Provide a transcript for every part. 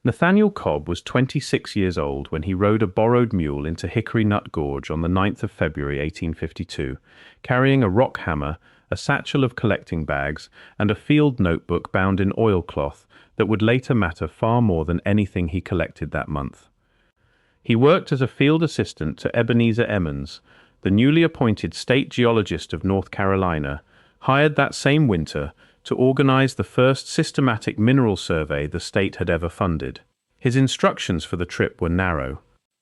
Nathaniel Cobb was 26 years old when he rode a borrowed mule into Hickory Nut Gorge on the 9th of February 1852, carrying a rock hammer, a satchel of collecting bags, and a field notebook bound in oilcloth that would later matter far more than anything he collected that month. He worked as a field assistant to Ebenezer Emmons, the newly appointed state geologist of North Carolina, hired that same winter to organize the first systematic mineral survey the state had ever funded. His instructions for the trip were narrow.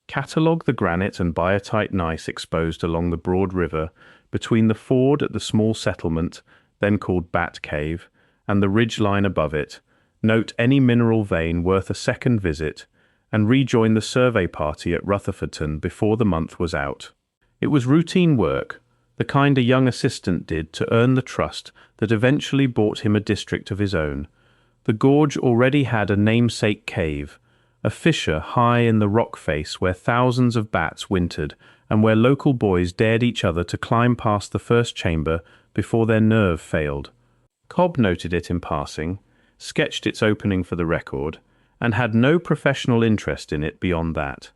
Catalog the granite and biotite gneiss exposed along the broad river between the ford at the small settlement, then called Bat Cave, and the ridge line above it, note any mineral vein worth a second visit, and rejoin the survey party at Rutherfordton before the month was out. It was routine work, the kind a young assistant did to earn the trust that eventually bought him a district of his own. The gorge already had a namesake cave, a fissure high in the rock face where thousands of bats wintered and where local boys dared each other to climb past the first chamber before their nerve failed. Cobb noted it in passing, sketched its opening for the record, and had no professional interest in it beyond that.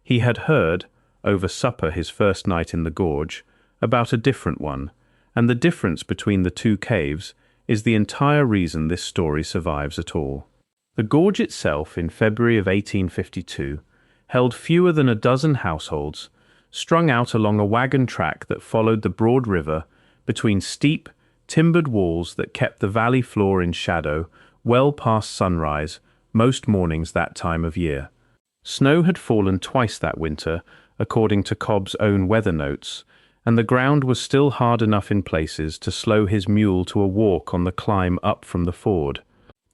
He had heard, over supper his first night in the gorge, about a different one, and the difference between the two caves is the entire reason this story survives at all. The gorge itself, in February of 1852, held fewer than a dozen households, strung out along a wagon track that followed the broad river between steep, timbered walls that kept the valley floor in shadow well past sunrise most mornings that time of year. Snow had fallen twice that winter, according to Cobb's own weather notes, and the ground was still hard enough in places to slow his mule to a walk on the climb up from the ford.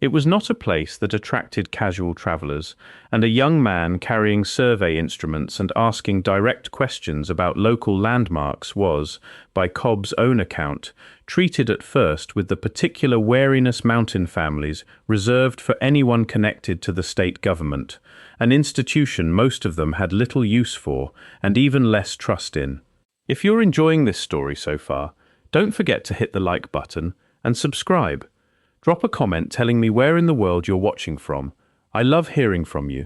It was not a place that attracted casual travelers, and a young man carrying survey instruments and asking direct questions about local landmarks was, by Cobb's own account, treated at first with the particular wariness mountain families reserved for anyone connected to the state government, an institution most of them had little use for and even less trust in. If you're enjoying this story so far, don't forget to hit the like button and subscribe. Drop a comment telling me where in the world you're watching from. I love hearing from you.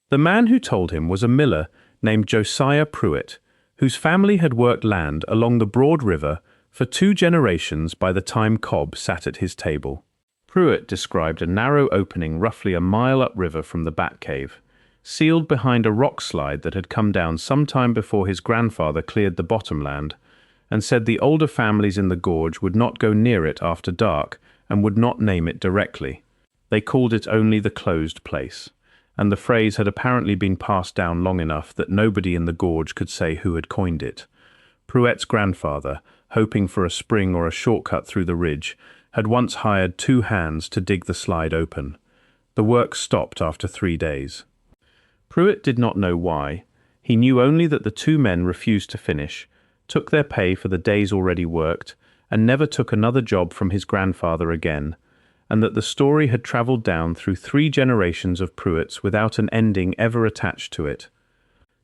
The man who told him was a miller named Josiah Pruitt, whose family had worked land along the broad river for 2 generations by the time Cobb sat at his table. Pruitt described a narrow opening roughly a mile upriver from the Bat Cave, sealed behind a rock slide that had come down sometime before his grandfather cleared the bottomland, and said the older families in the gorge would not go near it after dark and would not name it directly. They called it only the closed place, and the phrase had apparently been passed down long enough that nobody in the gorge could say who had coined it. Pruitt's grandfather, hoping for a spring or a shortcut through the ridge, had once hired 2 hands to dig the slide open. The work stopped after 3 days. Pruitt did not know why. He knew only that the 2 men refused to finish, took their pay for the days already worked, and never took another job from his grandfather again, and that the story had travelled down through 3 generations of Pruitts without an ending ever attached to it.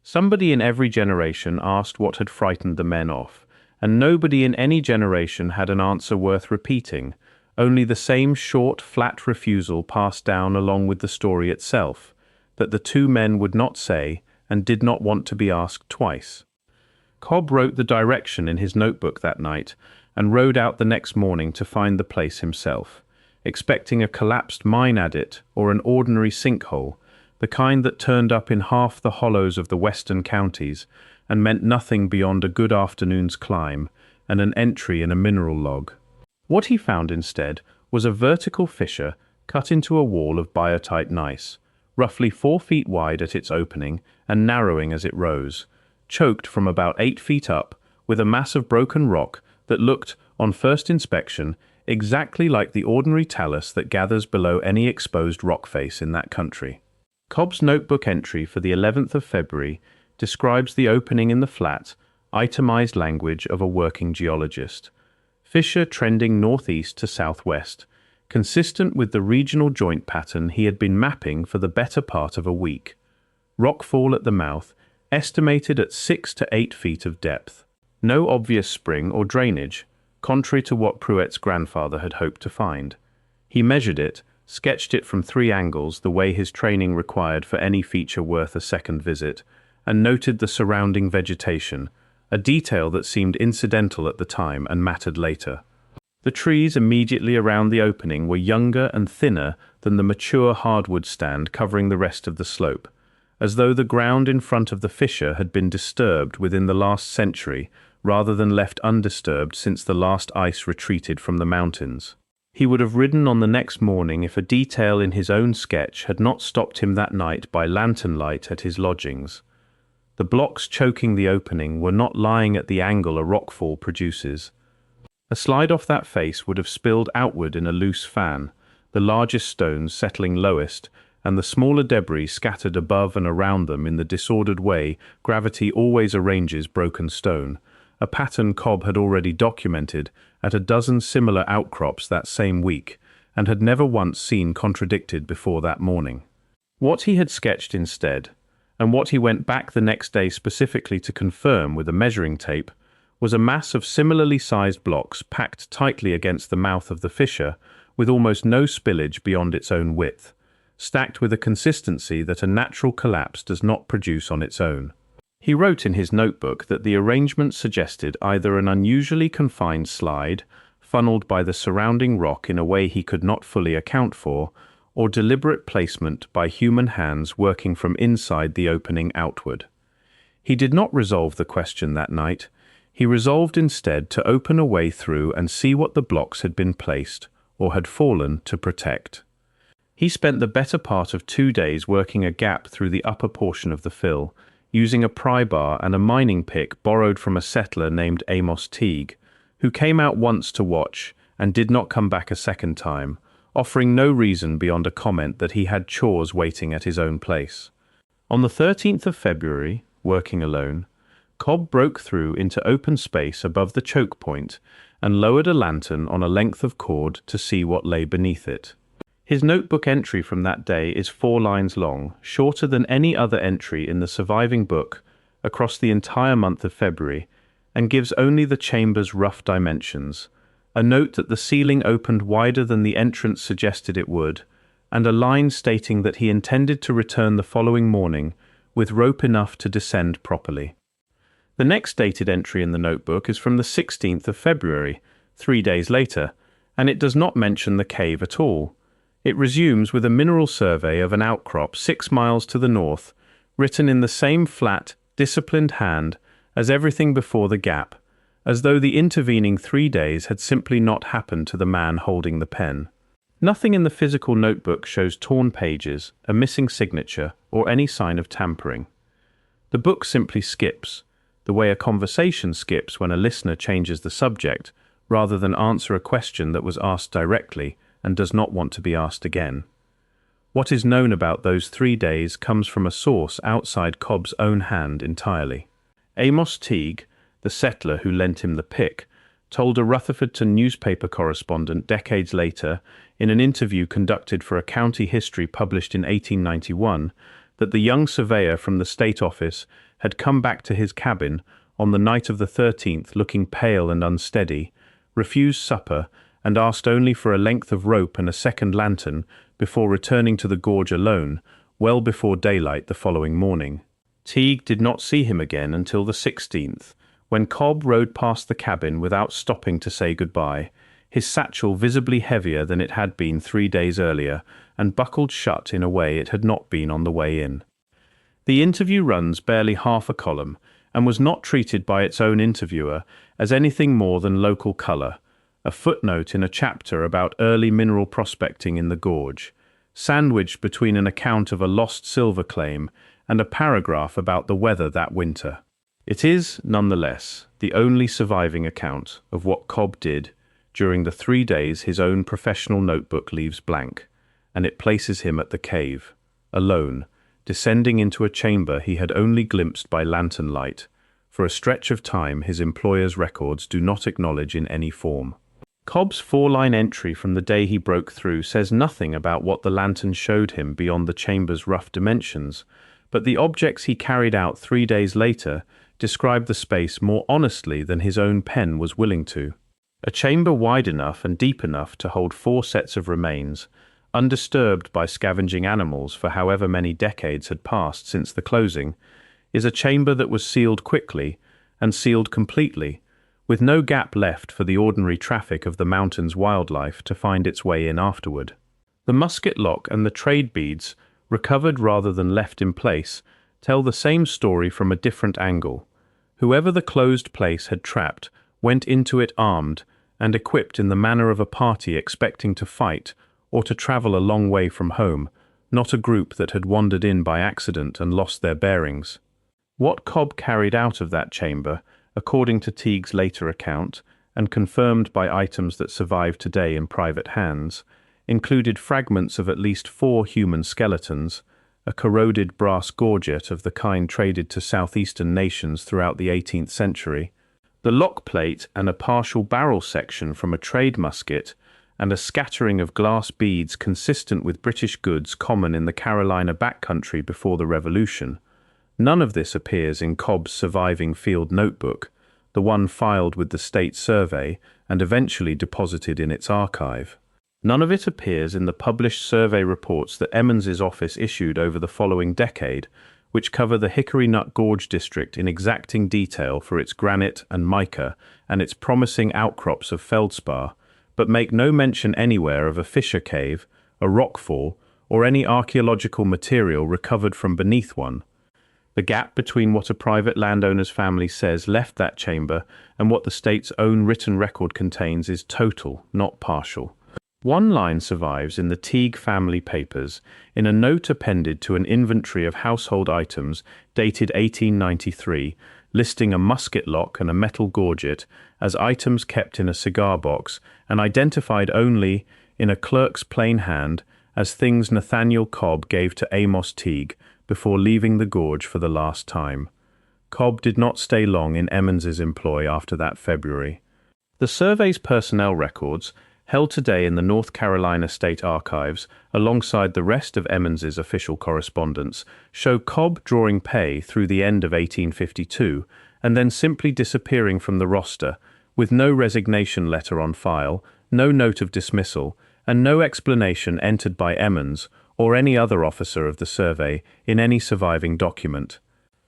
Somebody in every generation asked what had frightened the men off, and nobody in any generation had an answer worth repeating, only the same short, flat refusal passed down along with the story itself, that the 2 men would not say and did not want to be asked twice. Cobb wrote the direction in his notebook that night and rode out the next morning to find the place himself, expecting a collapsed mine adit or an ordinary sinkhole, the kind that turned up in half the hollows of the western counties and meant nothing beyond a good afternoon's climb and an entry in a mineral log. What he found instead was a vertical fissure cut into a wall of biotite gneiss, roughly 4 feet wide at its opening and narrowing as it rose, choked from about 8 feet up with a mass of broken rock that looked, on first inspection, exactly like the ordinary talus that gathers below any exposed rock face in that country. Cobb's notebook entry for the 11th of February describes the opening in the flat, itemized language of a working geologist. Fissure trending northeast to southwest, consistent with the regional joint pattern he had been mapping for the better part of a week. Rockfall at the mouth, estimated at 6 to 8 feet of depth. No obvious spring or drainage, contrary to what Pruitt's grandfather had hoped to find. He measured it, sketched it from 3 angles the way his training required for any feature worth a second visit, and noted the surrounding vegetation, a detail that seemed incidental at the time and mattered later. The trees immediately around the opening were younger and thinner than the mature hardwood stand covering the rest of the slope, as though the ground in front of the fissure had been disturbed within the last century rather than left undisturbed since the last ice retreated from the mountains. He would have ridden on the next morning if a detail in his own sketch had not stopped him that night by lantern light at his lodgings. The blocks choking the opening were not lying at the angle a rockfall produces. A slide off that face would have spilled outward in a loose fan, the largest stones settling lowest, and the smaller debris scattered above and around them in the disordered way gravity always arranges broken stone, a pattern Cobb had already documented at a dozen similar outcrops that same week, and had never once seen contradicted before that morning. What he had sketched instead, and what he went back the next day specifically to confirm with a measuring tape, was a mass of similarly sized blocks packed tightly against the mouth of the fissure, with almost no spillage beyond its own width, stacked with a consistency that a natural collapse does not produce on its own. He wrote in his notebook that the arrangement suggested either an unusually confined slide, funneled by the surrounding rock in a way he could not fully account for, or deliberate placement by human hands working from inside the opening outward. He did not resolve the question that night. He resolved instead to open a way through and see what the blocks had been placed, or had fallen, to protect. He spent the better part of 2 days working a gap through the upper portion of the fill, using a pry bar and a mining pick borrowed from a settler named Amos Teague, who came out once to watch and did not come back a second time, offering no reason beyond a comment that he had chores waiting at his own place. On the 13th of February, working alone, Cobb broke through into open space above the choke point and lowered a lantern on a length of cord to see what lay beneath it. His notebook entry from that day is 4 lines long, shorter than any other entry in the surviving book across the entire month of February, and gives only the chamber's rough dimensions, a note that the ceiling opened wider than the entrance suggested it would, and a line stating that he intended to return the following morning with rope enough to descend properly. The next dated entry in the notebook is from the 16th of February, 3 days later, and it does not mention the cave at all. It resumes with a mineral survey of an outcrop 6 miles to the north, written in the same flat, disciplined hand as everything before the gap, as though the intervening 3 days had simply not happened to the man holding the pen. Nothing in the physical notebook shows torn pages, a missing signature, or any sign of tampering. The book simply skips, the way a conversation skips when a listener changes the subject, rather than answer a question that was asked directly and does not want to be asked again. What is known about those 3 days comes from a source outside Cobb's own hand entirely. Amos Teague, the settler who lent him the pick, told a Rutherfordton newspaper correspondent decades later, in an interview conducted for a county history published in 1891, that the young surveyor from the state office had come back to his cabin on the night of the 13th looking pale and unsteady, refused supper, and asked only for a length of rope and a second lantern before returning to the gorge alone, well before daylight the following morning. Teague did not see him again until the 16th, when Cobb rode past the cabin without stopping to say goodbye, his satchel visibly heavier than it had been 3 days earlier, and buckled shut in a way it had not been on the way in. The interview runs barely half a column, and was not treated by its own interviewer as anything more than local colour, a footnote in a chapter about early mineral prospecting in the gorge, sandwiched between an account of a lost silver claim and a paragraph about the weather that winter. It is, nonetheless, the only surviving account of what Cobb did during the 3 days his own professional notebook leaves blank, and it places him at the cave, alone, descending into a chamber he had only glimpsed by lantern light, for a stretch of time his employer's records do not acknowledge in any form. Cobb's 4-line entry from the day he broke through says nothing about what the lantern showed him beyond the chamber's rough dimensions, but the objects he carried out 3 days later describe the space more honestly than his own pen was willing to. A chamber wide enough and deep enough to hold 4 sets of remains, undisturbed by scavenging animals for however many decades had passed since the closing, is a chamber that was sealed quickly and sealed completely, with no gap left for the ordinary traffic of the mountain's wildlife to find its way in afterward. The musket lock and the trade beads, recovered rather than left in place, tell the same story from a different angle. Whoever the closed place had trapped went into it armed and equipped in the manner of a party expecting to fight or to travel a long way from home, not a group that had wandered in by accident and lost their bearings. What Cobb carried out of that chamber, according to Teague's later account, and confirmed by items that survive today in private hands, included fragments of at least 4 human skeletons, a corroded brass gorget of the kind traded to southeastern nations throughout the 18th century, the lock plate and a partial barrel section from a trade musket, and a scattering of glass beads consistent with British goods common in the Carolina backcountry before the Revolution. None of this appears in Cobb's surviving field notebook, the one filed with the State Survey and eventually deposited in its archive. None of it appears in the published survey reports that Emmons's office issued over the following decade, which cover the Hickory Nut Gorge district in exacting detail for its granite and mica and its promising outcrops of feldspar, but make no mention anywhere of a fissure cave, a rockfall, or any archaeological material recovered from beneath one. The gap between what a private landowner's family says left that chamber and what the state's own written record contains is total, not partial. One line survives in the Teague family papers, in a note appended to an inventory of household items dated 1893, listing a musket lock and a metal gorget as items kept in a cigar box and identified only, in a clerk's plain hand, as things Nathaniel Cobb gave to Amos Teague before leaving the gorge for the last time. Cobb did not stay long in Emmons's employ after that February. The survey's personnel records, held today in the North Carolina State Archives, alongside the rest of Emmons's official correspondence, show Cobb drawing pay through the end of 1852 and then simply disappearing from the roster, with no resignation letter on file, no note of dismissal, and no explanation entered by Emmons or any other officer of the survey in any surviving document.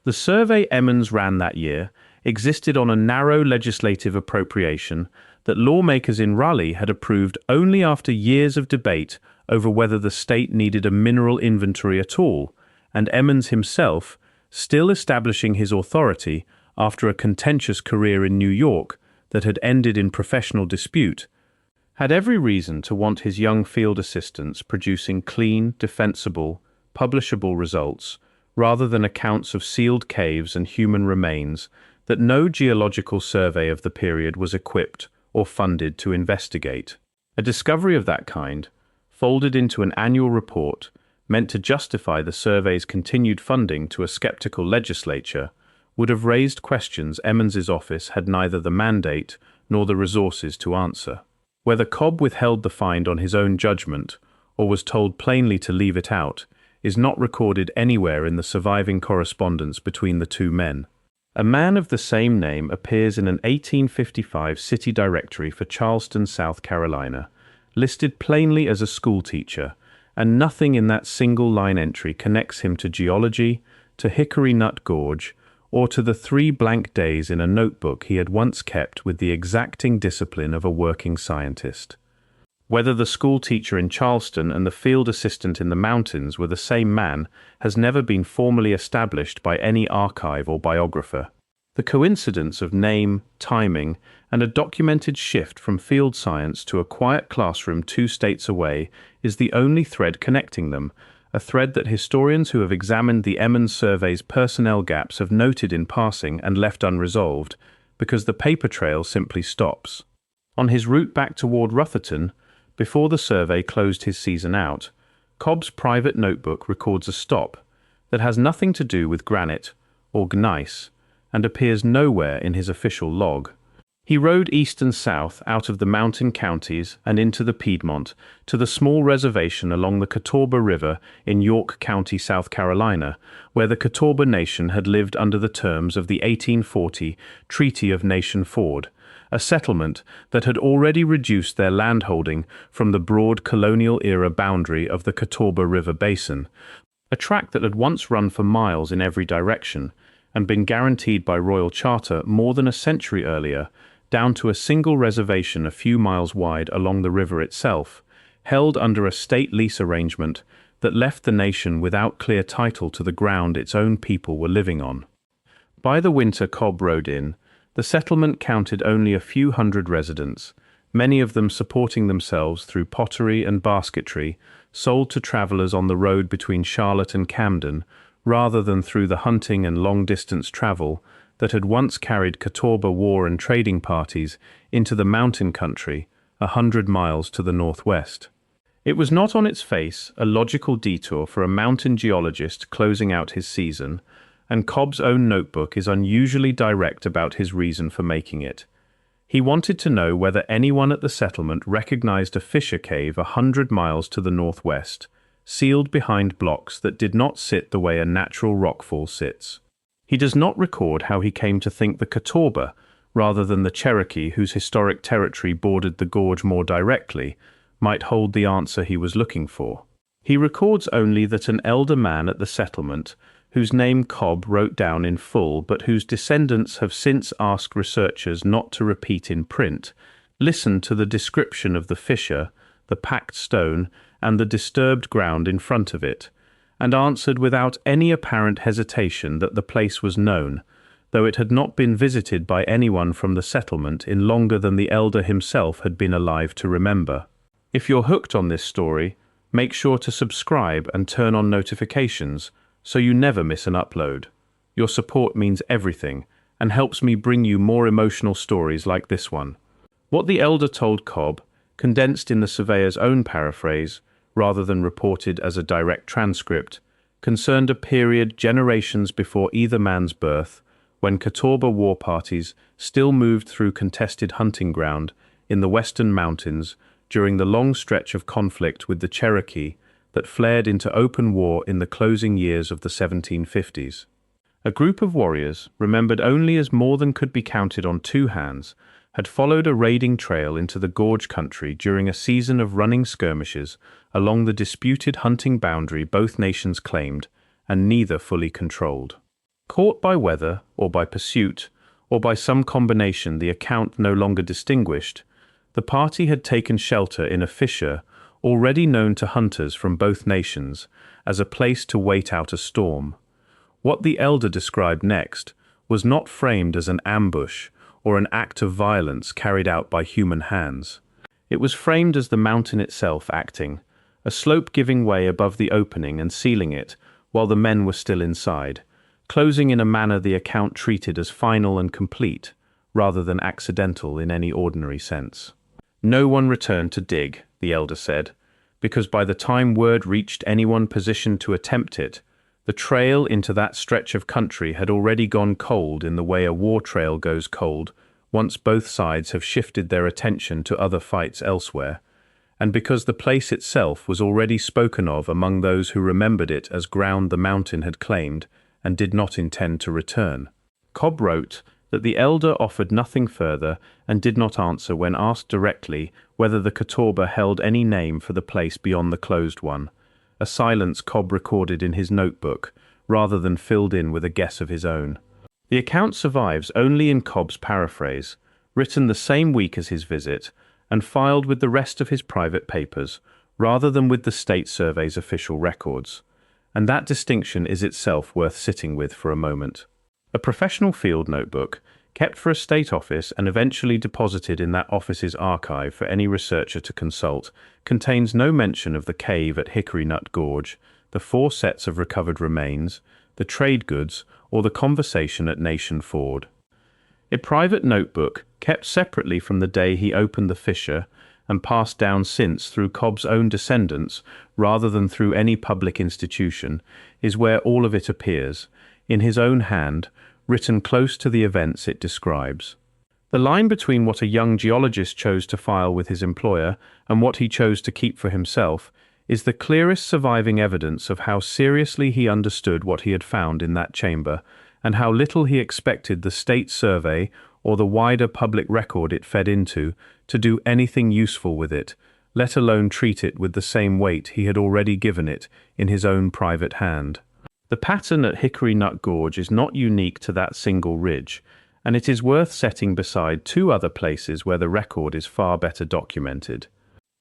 The survey Emmons ran that year existed on a narrow legislative appropriation that lawmakers in Raleigh had approved only after years of debate over whether the state needed a mineral inventory at all, and Emmons himself, still establishing his authority after a contentious career in New York that had ended in professional dispute, had every reason to want his young field assistants producing clean, defensible, publishable results rather than accounts of sealed caves and human remains that no geological survey of the period was equipped or funded to investigate. A discovery of that kind, folded into an annual report meant to justify the survey's continued funding to a skeptical legislature, would have raised questions Emmons's office had neither the mandate nor the resources to answer. Whether Cobb withheld the find on his own judgment, or was told plainly to leave it out, is not recorded anywhere in the surviving correspondence between the two men. A man of the same name appears in an 1855 city directory for Charleston, South Carolina, listed plainly as a schoolteacher, and nothing in that single-line entry connects him to geology, to Hickory Nut Gorge, or to the 3 blank days in a notebook he had once kept with the exacting discipline of a working scientist. Whether the schoolteacher in Charleston and the field assistant in the mountains were the same man has never been formally established by any archive or biographer. The coincidence of name, timing, and a documented shift from field science to a quiet classroom 2 states away is the only thread connecting them, a thread that historians who have examined the Emmons survey's personnel gaps have noted in passing and left unresolved, because the paper trail simply stops. On his route back toward Rutherton, before the survey closed his season out, Cobb's private notebook records a stop that has nothing to do with granite or gneiss and appears nowhere in his official log. He rode east and south out of the mountain counties and into the Piedmont to the small reservation along the Catawba River in York County, South Carolina, where the Catawba Nation had lived under the terms of the 1840 Treaty of Nation Ford, a settlement that had already reduced their landholding from the broad colonial-era boundary of the Catawba River basin, a tract that had once run for miles in every direction and been guaranteed by royal charter more than a century earlier, down to a single reservation a few miles wide along the river itself, held under a state lease arrangement that left the nation without clear title to the ground its own people were living on. By the winter Cobb rode in, the settlement counted only a few hundred residents, many of them supporting themselves through pottery and basketry sold to travelers on the road between Charlotte and Camden, rather than through the hunting and long-distance travel that had once carried Catawba war and trading parties into the mountain country 100 miles to the northwest. It was not on its face a logical detour for a mountain geologist closing out his season, and Cobb's own notebook is unusually direct about his reason for making it. He wanted to know whether anyone at the settlement recognized a fissure cave 100 miles to the northwest, sealed behind blocks that did not sit the way a natural rockfall sits. He does not record how he came to think the Catawba, rather than the Cherokee whose historic territory bordered the gorge more directly, might hold the answer he was looking for. He records only that an elder man at the settlement, whose name Cobb wrote down in full but whose descendants have since asked researchers not to repeat in print, listened to the description of the fissure, the packed stone, and the disturbed ground in front of it, and answered without any apparent hesitation that the place was known, though it had not been visited by anyone from the settlement in longer than the elder himself had been alive to remember. If you're hooked on this story, make sure to subscribe and turn on notifications so you never miss an upload. Your support means everything and helps me bring you more emotional stories like this one. What the elder told Cobb, condensed in the surveyor's own paraphrase, rather than reported as a direct transcript, concerned a period generations before either man's birth, when Catawba war parties still moved through contested hunting ground in the western mountains during the long stretch of conflict with the Cherokee that flared into open war in the closing years of the 1750s. A group of warriors, remembered only as more than could be counted on two hands, had followed a raiding trail into the gorge country during a season of running skirmishes along the disputed hunting boundary both nations claimed and neither fully controlled. Caught by weather, or by pursuit, or by some combination the account no longer distinguished, the party had taken shelter in a fissure already known to hunters from both nations as a place to wait out a storm. What the elder described next was not framed as an ambush or an act of violence carried out by human hands. It was framed as the mountain itself acting, a slope giving way above the opening and sealing it while the men were still inside, closing in a manner the account treated as final and complete, rather than accidental in any ordinary sense. No one returned to dig, the elder said, because by the time word reached anyone positioned to attempt it, the trail into that stretch of country had already gone cold in the way a war trail goes cold once both sides have shifted their attention to other fights elsewhere, and because the place itself was already spoken of among those who remembered it as ground the mountain had claimed and did not intend to return. Cobb wrote that the elder offered nothing further and did not answer when asked directly whether the Catawba held any name for the place beyond the closed one, a silence Cobb recorded in his notebook, rather than filled in with a guess of his own. The account survives only in Cobb's paraphrase, written the same week as his visit, and filed with the rest of his private papers, rather than with the State Survey's official records. And that distinction is itself worth sitting with for a moment. A professional field notebook, kept for a state office and eventually deposited in that office's archive for any researcher to consult, contains no mention of the cave at Hickory Nut Gorge, the 4 sets of recovered remains, the trade goods, or the conversation at Nation Ford. A private notebook, kept separately from the day he opened the fissure and passed down since through Cobb's own descendants rather than through any public institution, is where all of it appears, in his own hand, written close to the events it describes. The line between what a young geologist chose to file with his employer and what he chose to keep for himself is the clearest surviving evidence of how seriously he understood what he had found in that chamber and how little he expected the State Survey or the wider public record it fed into to do anything useful with it, let alone treat it with the same weight he had already given it in his own private hand. The pattern at Hickory Nut Gorge is not unique to that single ridge, and it is worth setting beside two other places where the record is far better documented.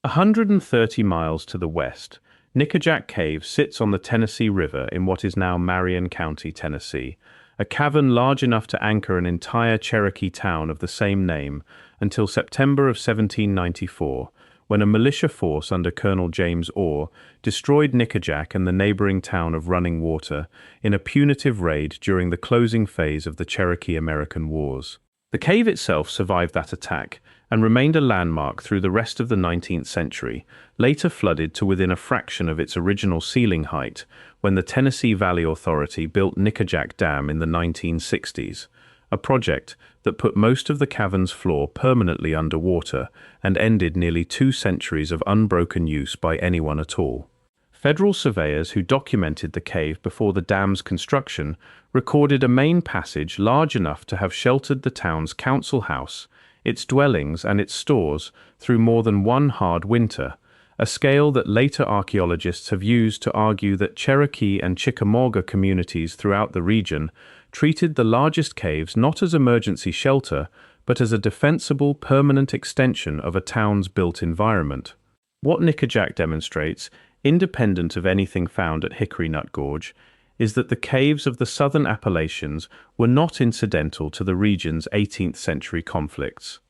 130 miles to the west, Nickajack Cave sits on the Tennessee River in what is now Marion County, Tennessee, a cavern large enough to anchor an entire Cherokee town of the same name until September of 1794, when a militia force under Colonel James Orr destroyed Nickajack and the neighboring town of Running Water in a punitive raid during the closing phase of the Cherokee-American Wars. The cave itself survived that attack and remained a landmark through the rest of the 19th century, later flooded to within a fraction of its original ceiling height when the Tennessee Valley Authority built Nickajack Dam in the 1960s, a project that put most of the cavern's floor permanently underwater and ended nearly 2 centuries of unbroken use by anyone at all. Federal surveyors who documented the cave before the dam's construction recorded a main passage large enough to have sheltered the town's council house, its dwellings and its stores through more than one hard winter, a scale that later archaeologists have used to argue that Cherokee and Chickamauga communities throughout the region treated the largest caves not as emergency shelter, but as a defensible, permanent extension of a town's built environment. What Nickajack demonstrates, independent of anything found at Hickory Nut Gorge, is that the caves of the southern Appalachians were not incidental to the region's 18th century conflicts.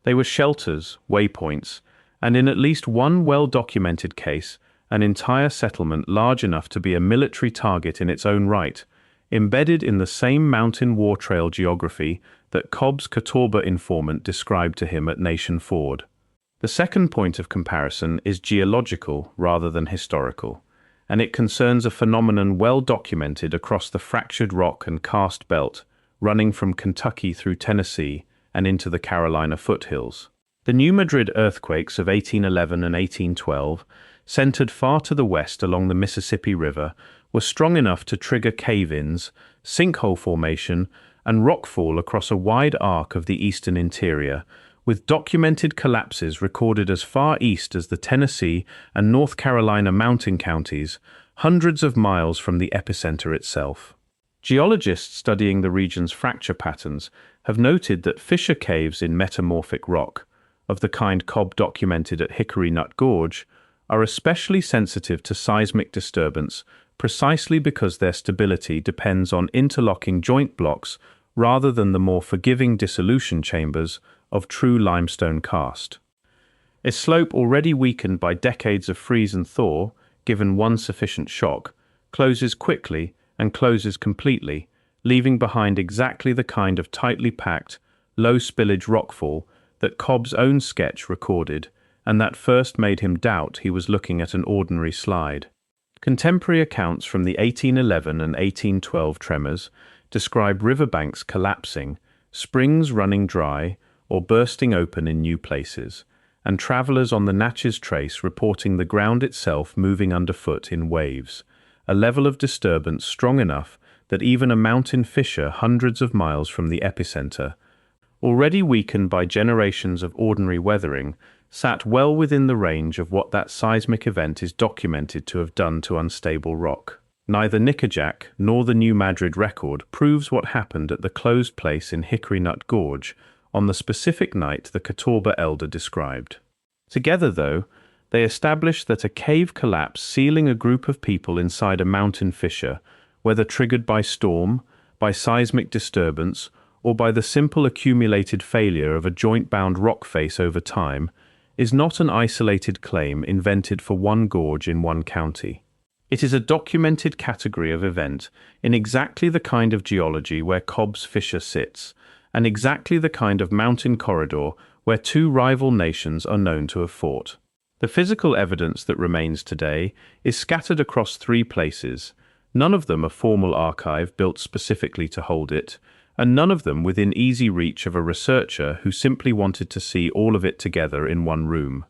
They were shelters, waypoints, and in at least one well-documented case, an entire settlement large enough to be a military target in its own right, embedded in the same mountain war trail geography that Cobb's Catawba informant described to him at Nation Ford. The second point of comparison is geological rather than historical, and it concerns a phenomenon well documented across the fractured rock and karst belt running from Kentucky through Tennessee and into the Carolina foothills. The New Madrid earthquakes of 1811 and 1812, centered far to the west along the Mississippi River, were strong enough to trigger cave-ins, sinkhole formation, and rockfall across a wide arc of the eastern interior, with documented collapses recorded as far east as the Tennessee and North Carolina mountain counties, hundreds of miles from the epicenter itself. Geologists studying the region's fracture patterns have noted that fissure caves in metamorphic rock, of the kind Cobb documented at Hickory Nut Gorge, are especially sensitive to seismic disturbance precisely because their stability depends on interlocking joint blocks rather than the more forgiving dissolution chambers of true limestone karst. A slope already weakened by decades of freeze and thaw, given one sufficient shock, closes quickly and closes completely, leaving behind exactly the kind of tightly packed, low spillage rockfall that Cobb's own sketch recorded, and that first made him doubt he was looking at an ordinary slide. Contemporary accounts from the 1811 and 1812 tremors describe riverbanks collapsing, springs running dry, or bursting open in new places, and travelers on the Natchez Trace reporting the ground itself moving underfoot in waves, a level of disturbance strong enough that even a mountain fissure hundreds of miles from the epicenter, already weakened by generations of ordinary weathering, sat well within the range of what that seismic event is documented to have done to unstable rock. Neither Nickajack nor the New Madrid record proves what happened at the closed place in Hickory Nut Gorge on the specific night the Catawba elder described. Together, though, they establish that a cave collapse sealing a group of people inside a mountain fissure, whether triggered by storm, by seismic disturbance, or by the simple accumulated failure of a joint-bound rock face over time, is not an isolated claim invented for one gorge in one county. It is a documented category of event in exactly the kind of geology where Cobb's fissure sits, and exactly the kind of mountain corridor where two rival nations are known to have fought. The physical evidence that remains today is scattered across 3 places, none of them a formal archive built specifically to hold it, and none of them within easy reach of a researcher who simply wanted to see all of it together in one room.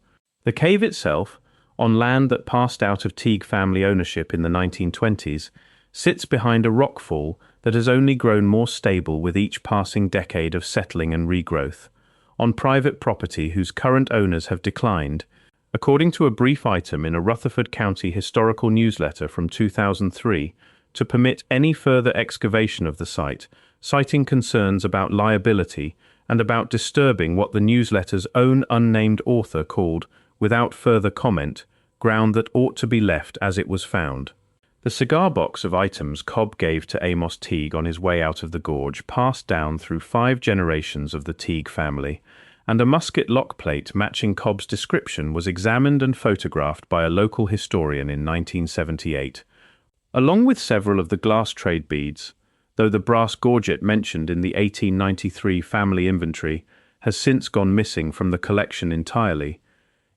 The cave itself, on land that passed out of Teague family ownership in the 1920s, sits behind a rockfall that has only grown more stable with each passing decade of settling and regrowth, on private property whose current owners have declined, according to a brief item in a Rutherford County historical newsletter from 2003, to permit any further excavation of the site, citing concerns about liability and about disturbing what the newsletter's own unnamed author called, without further comment, ground that ought to be left as it was found. The cigar box of items Cobb gave to Amos Teague on his way out of the gorge passed down through 5 generations of the Teague family, and a musket lock plate matching Cobb's description was examined and photographed by a local historian in 1978, along with several of the glass trade beads, though the brass gorget mentioned in the 1893 family inventory has since gone missing from the collection entirely.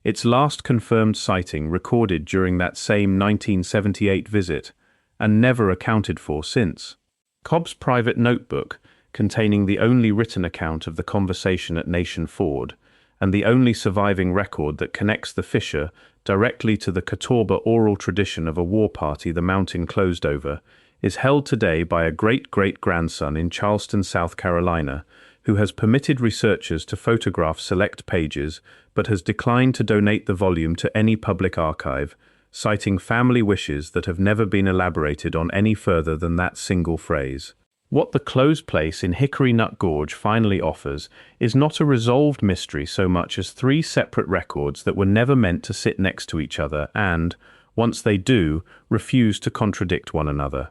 Its last confirmed sighting recorded during that same 1978 visit, and never accounted for since. Cobb's private notebook, containing the only written account of the conversation at Nation Ford, and the only surviving record that connects the fissure directly to the Catawba oral tradition of a war party the mountain closed over, is held today by a great-great-grandson in Charleston, South Carolina, who has permitted researchers to photograph select pages but has declined to donate the volume to any public archive, citing family wishes that have never been elaborated on any further than that single phrase. What the closed place in Hickory Nut Gorge finally offers is not a resolved mystery so much as 3 separate records that were never meant to sit next to each other and, once they do, refuse to contradict one another.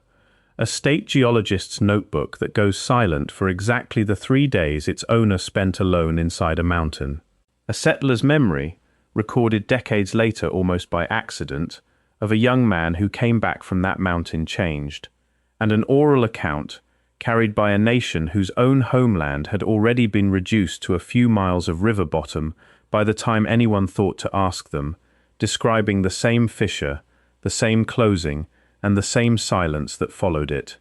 A state geologist's notebook that goes silent for exactly the 3 days its owner spent alone inside a mountain. A settler's memory, recorded decades later almost by accident, of a young man who came back from that mountain changed, and an oral account, carried by a nation whose own homeland had already been reduced to a few miles of river bottom by the time anyone thought to ask them, describing the same fissure, the same closing, and the same silence that followed it.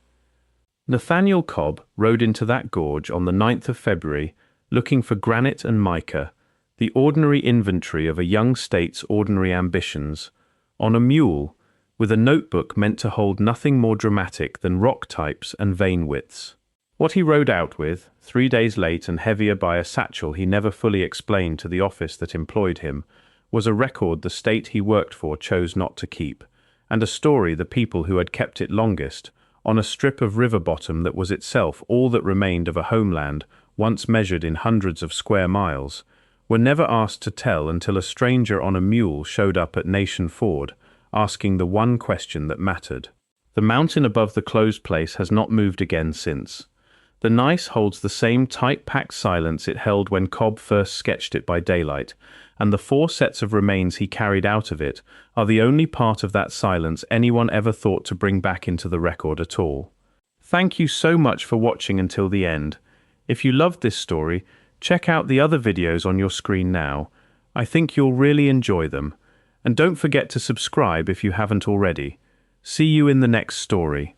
Nathaniel Cobb rode into that gorge on the 9th of February, looking for granite and mica, the ordinary inventory of a young state's ordinary ambitions, on a mule, with a notebook meant to hold nothing more dramatic than rock types and vein widths. What he rode out with, 3 days late and heavier by a satchel he never fully explained to the office that employed him, was a record the state he worked for chose not to keep, and a story the people who had kept it longest, on a strip of river bottom that was itself all that remained of a homeland once measured in hundreds of square miles, were never asked to tell until a stranger on a mule showed up at Nation Ford, asking the one question that mattered. The mountain above the closed place has not moved again since. The gneiss holds the same tight-packed silence it held when Cobb first sketched it by daylight, and the 4 sets of remains he carried out of it are the only part of that silence anyone ever thought to bring back into the record at all. Thank you so much for watching until the end. If you loved this story, check out the other videos on your screen now. I think you'll really enjoy them. And don't forget to subscribe if you haven't already. See you in the next story.